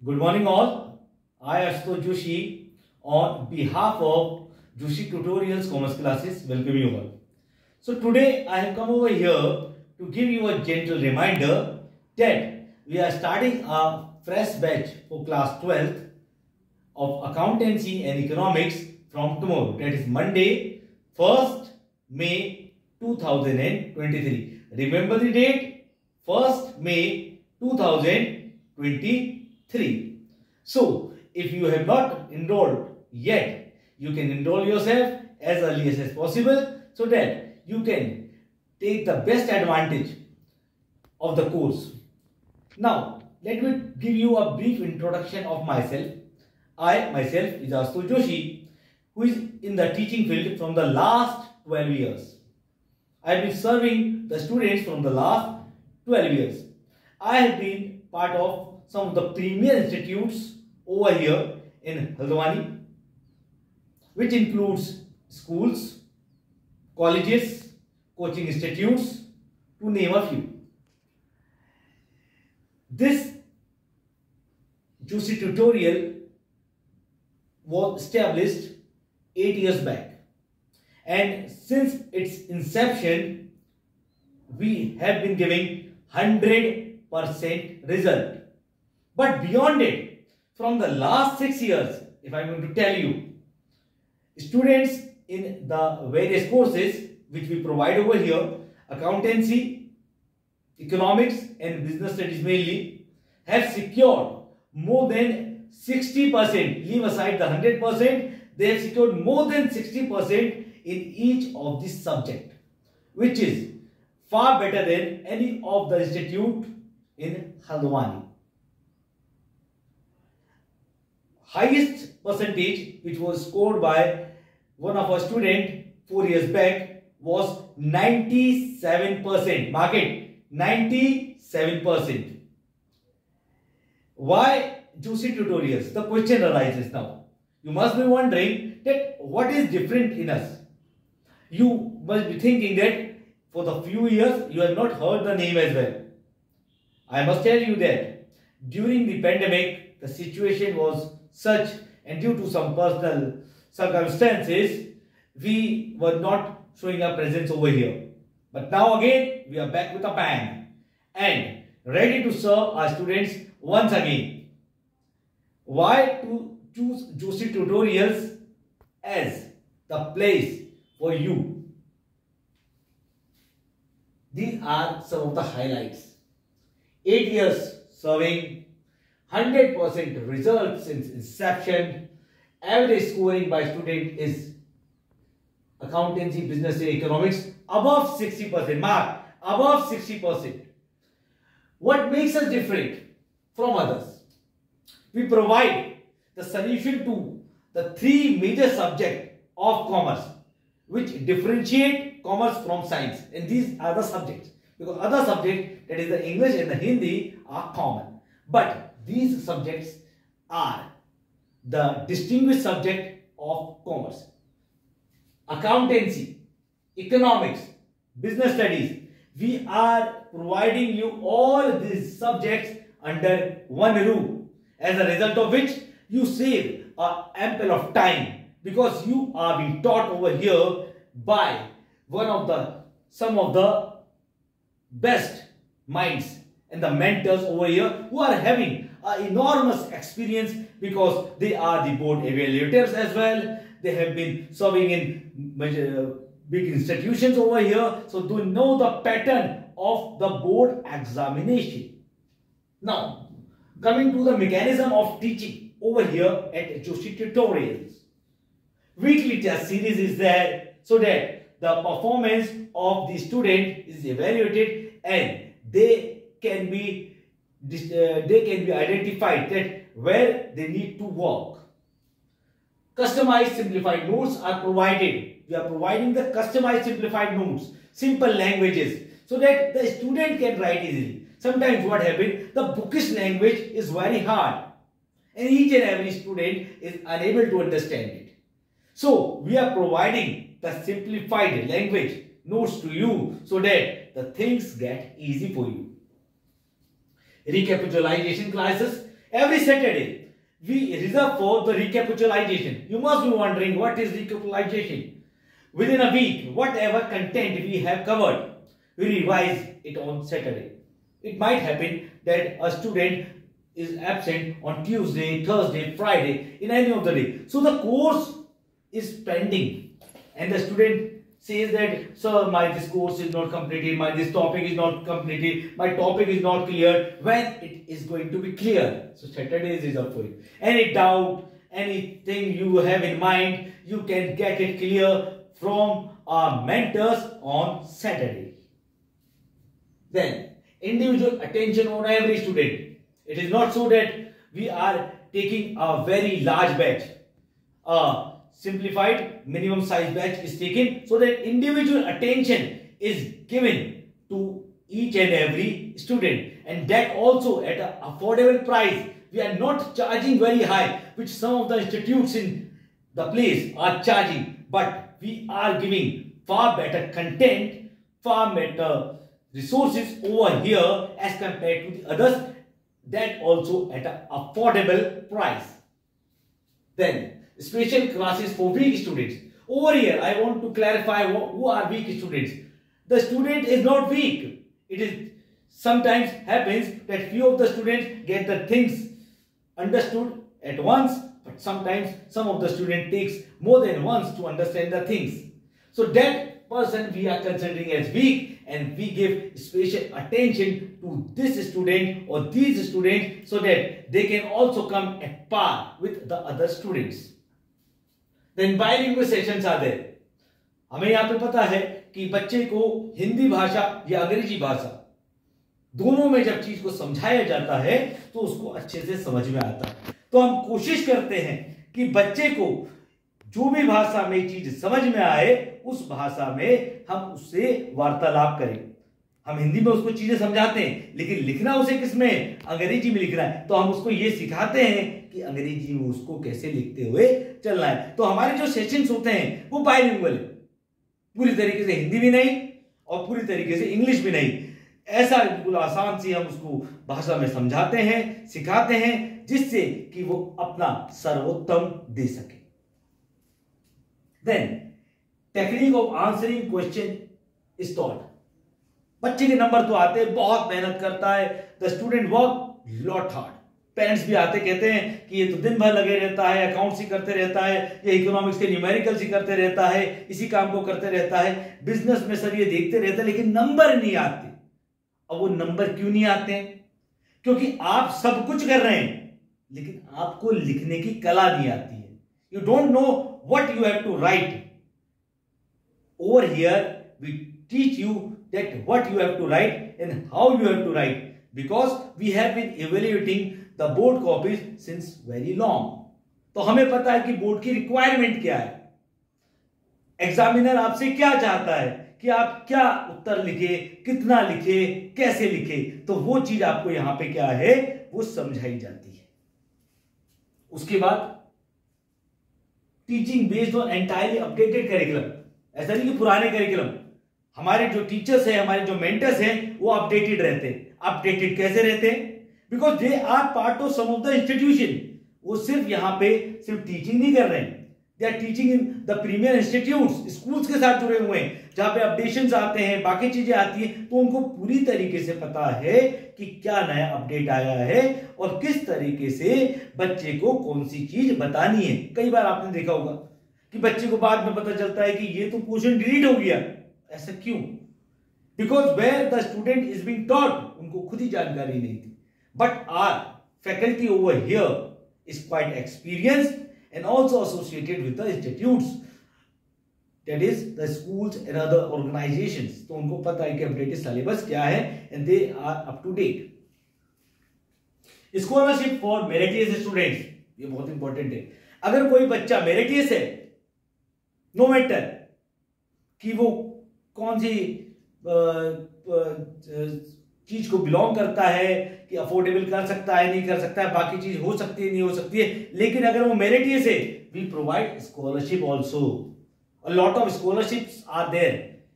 Good morning all. I Joshi on behalf of Joshi Tutorials Commerce Classes welcome you all. So today I have come over here to give you a gentle reminder that we are starting a fresh batch for class 12th of Accountancy and Economics from tomorrow, that is Monday 1st May 2023. Remember the date, 1st May 2023. So, if you have not enrolled yet, you can enroll yourself as early as possible so that you can take the best advantage of the course. Now, let me give you a brief introduction of myself. I myself is Joshi, who is in the teaching field from the last 12 years. I have been serving the students from the last 12 years. I have been part of some of the premier institutes over here in Haldwani, which includes schools, colleges, coaching institutes, to name a few. This Joshi tutorial was established 8 years back, and since its inception, we have been giving 100% result. But beyond it, from the last 6 years, if I am going to tell you, students in the various courses which we provide over here, accountancy, economics and business studies mainly, have secured more than 60%, leave aside the 100%, they have secured more than 60% in each of these subjects, which is far better than any of the institute in Haldwani. Highest percentage which was scored by one of our students 4 years back was 97%. Mark it, 97%. Why Joshi tutorials? The question arises now. You must be wondering that what is different in us. You must be thinking that for the few years you have not heard the name as well. I must tell you that during the pandemic the situation was such, and due to some personal circumstances, we were not showing our presence over here. But now again, we are back with a bang and ready to serve our students once again. Why to choose Joshi tutorials as the place for you? These are some of the highlights. 8 years serving, 100% results since inception. Average scoring by student is accountancy, business and economics above 60%. Mark, above 60%. What makes us different from others? We provide the solution to the 3 major subjects of commerce which differentiate commerce from science, and these are the subjects, because other subjects, that is the English and the Hindi, are common, but these subjects are the distinguished subject of commerce. Accountancy, economics, business studies. We are providing you all these subjects under one roof, as a result of which you save ample of time, because you are being taught over here by some of the best minds and the mentors over here who are having enormous experience, because they are the board evaluators as well. They have been serving in big institutions over here, so they know the pattern of the board examination. Now, coming to the mechanism of teaching over here at Joshi Tutorials. Weekly test series is there so that the performance of the student is evaluated and they can be identified that where they need to work. Customized simplified notes are provided. We are providing the customized simplified notes, simple languages, so that the student can write easily. Sometimes what happens, the bookish language is very hard and each and every student is unable to understand it. So we are providing the simplified language notes to you so that the things get easy for you. Recapitalization classes Every Saturday, we reserve for the recapitalization. You must be wondering what is recapitalization. Within a week, whatever content we have covered, we revise it on Saturday. It might happen that a student is absent on Tuesday, Thursday, Friday, in any of the day. So the course is pending and the student says that, sir, this course is not completed, this topic is not completed, my topic is not clear. When it is going to be clear? So Saturdays is up for you. Any doubt, anything you have in mind, you can get it clear from our mentors on Saturday. Then, individual attention on every student. It is not so that we are taking a very large batch. Simplified minimum size batch is taken so that individual attention is given to each and every student, and that also at an affordable price. We are not charging very high, which some of the institutes in the place are charging, but we are giving far better content, far better resources over here as compared to the others, that also at an affordable price. Then special classes for weak students. Over here, I want to clarify who are weak students. The student is not weak. It is sometimes happens that few of the students get the things understood at once, but sometimes some of the student takes more than once to understand the things. So that person we are considering as weak, and we give special attention to this student or these students so that they can also come at par with the other students. Then bilingual sessions are there. हमें यहाँ पे पता है कि बच्चे को हिंदी भाषा या अंग्रेजी भाषा दोनों में जब चीज को समझाया जाता है तो उसको अच्छे से समझ में आता है। तो हम कोशिश करते हैं कि बच्चे को जो भी भाषा में चीज समझ में आए उस भाषा में हम उससे वार्तालाप करें। हम हिंदी में उसको चीजें समझाते हैं, लेकिन लिखना उसे किसमें, अंग्रेजी में लिखना है, तो हम उसको ये सिखाते हैं कि अंग्रेजी में उसको कैसे लिखते हुए चलना है। तो हमारे जो सेशंस होते हैं वो बाइलिंगुअल है, पूरी तरीके से हिंदी भी नहीं और पूरी तरीके से इंग्लिश भी नहीं। ऐसा बिल्कुल आसान से हम उसको भाषा में समझाते हैं, सिखाते हैं, जिससे कि वो अपना सर्वोत्तम दे सके। Then technique of answering question is taught. बच्चे के नंबर तो आते हैं, बहुत मेहनत करता है, the student work lot hard. Parents भी आते कहते हैं कि ये तो दिन भर लगे रहता है, अकाउंट्स ही करते रहता है, ये इकोनॉमिक्स के न्यूमेरिकल्स ही करते रहता है, इसी काम को करते रहता है, बिजनेस में सर ये देखते रहता है, लेकिन नंबर नहीं आते। अब वो नंबर क्यों नहीं आते हैं? क्योंकि आप सब कुछ कर रहे हैं, लेकिन आपको लिखने की कला नहीं आती है। You don't know what you have to write. Over here we teach you that what you have to write and how you have to write, because we have been evaluating the board copies since very long. तो हमें पता है कि board की requirement क्या है, examiner आपसे क्या चाहता है कि आप क्या उत्तर लिखे, कितना लिखे, कैसे लिखे, तो वो चीज आपको यहां पे क्या है वो समझाई जाती है। उसके बाद teaching based on entirely updated curriculum. ऐसा नहीं कि पुराने करिकुलम, हमारे जो टीचर्स हैं, हमारे जो मेंटर्स हैं, वो अपडेटेड रहते हैं। अपडेटेड कैसे रहते हैं? Because they are part of some of the institution. वो सिर्फ यहां पे सिर्फ टीचिंग नहीं कर रहे हैं, they are teaching in the premier institutes, schools के साथ जुड़े हुए हैं, जहां पे अपडेशंस आते हैं, बाकी चीजें आती हैं, तो उनको पूरी तरीके से पता है कि क्या नया अपडेट आया है और किस तरीके से बच्चे को कौन सी चीज बतानी है। कई बार आपने देखा होगा कि बच्चे को बाद में पता चलता है कि ये तो पोर्शन डिलीट हो गया। ऐसा क्यों? Because where the student is being taught, उनको खुद ही जानकारी नहीं थी। But our faculty over here is quite experienced and also associated with the institutes, that is the schools and other organisations. तो उनको पता है कि अपडेटेड सिलेबस क्या है and they are up to date. Scholarship for meritorious students, ये बहुत important है। अगर कोई बच्चा मेरिटियस है, नो मैटर कि वो कौन सी चीज को बिलोंग करता है, कि अफोर्डेबल कर सकता है नहीं कर सकता है, बाकी चीज हो सकती है नहीं हो सकती है, लेकिन अगर वो मेरिटियस है, we provide scholarship also. A lot of scholarships are there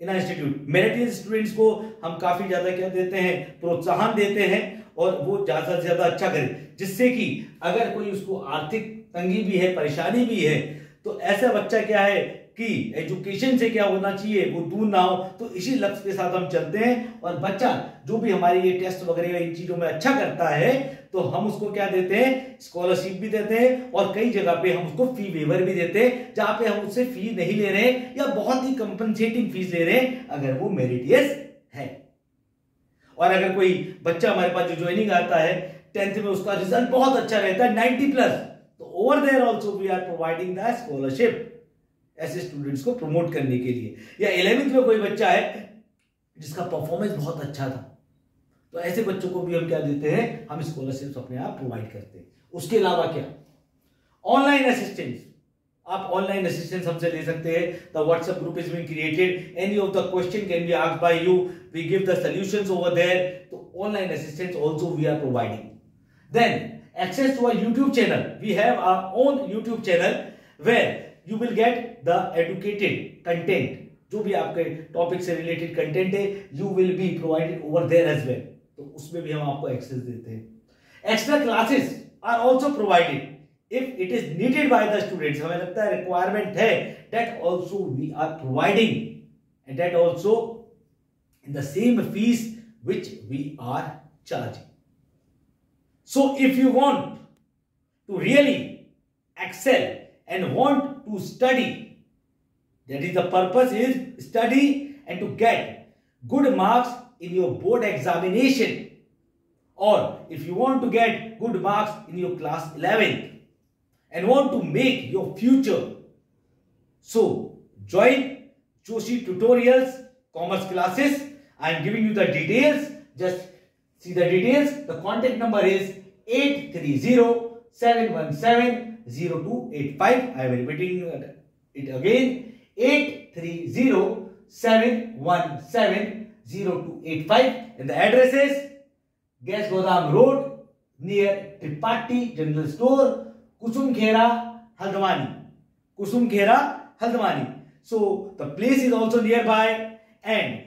in institute. Meritorious students को हम काफी ज्यादा क्या देते हैं, प्रोत्साहन देते हैं, और वो ज्यादा से ज्यादा अच्छा करे, जिससे कि अगर कोई उसको आर्थिक तंगी भी है, परेशानी भी है, तो ऐसा बच्चा क्या है कि एजुकेशन से क्या होना चाहिए, वो दूर ना हो। तो इसी लक्ष्य के साथ हम चलते हैं, और बच्चा जो भी हमारे ये टेस्ट वगैरह इन चीजों में अच्छा करता है तो हम उसको क्या देते हैं, स्कॉलरशिप भी देते हैं, और कई जगह पे हम उसको फी वेवर भी देते हैं, जहां पे हम उससे फी नहीं ले रहे हैं या बहुत ही कंपनसेटिंग फीस ले रहे हैं अगर वो मेरिटियस है। और अगर कोई बच्चा हमारे पास जो ज्वाइनिंग आता है 10th में, उसका रिजल्ट बहुत अच्छा रहता है 90 प्लस, तो over there also we are providing the scholarship ऐसे स्टूडेंट्स को प्रमोट करने के लिए। या 11th में कोई बच्चा है जिसका परफॉर्मेंस बहुत अच्छा था, तो ऐसे बच्चों को भी हम क्या देते हैं, हम स्कॉलरशिप अपने आप प्रोवाइड करते हैं। उसके अलावा क्या, ऑनलाइन असिस्टेंस, आप ऑनलाइन असिस्टेंस हमसे ले सकते हैं। The WhatsApp group is being created, any of the question can be asked by you, we give the solutions over there. तो online assistance also we are providing. Then access to our YouTube channel, we have our own YouTube channel where you will get the educated content, जो भी आपके topic से related content है, you will be provided over there as well, तो उसमें भी हम आपको एक्सेस देते हैं। Extra classes are also provided if it is needed by the students, हमें लगता है रिक्वायरमेंट है, that also we are providing, and that also in the same fees which we are charging. So if you want to really excel and want to study, that is the purpose is study and to get good marks in your board examination, or if you want to get good marks in your class 11th and want to make your future, so join Joshi Tutorials Commerce classes. I am giving you the details, just see the details. The contact number is 830-717-0285. I am repeating it again, 830-717-0285, and the address is Gas Godam Road near Tripathi General Store, Kusumkhera, Haldwani. Kusumkhera, Haldwani. So the place is also nearby, and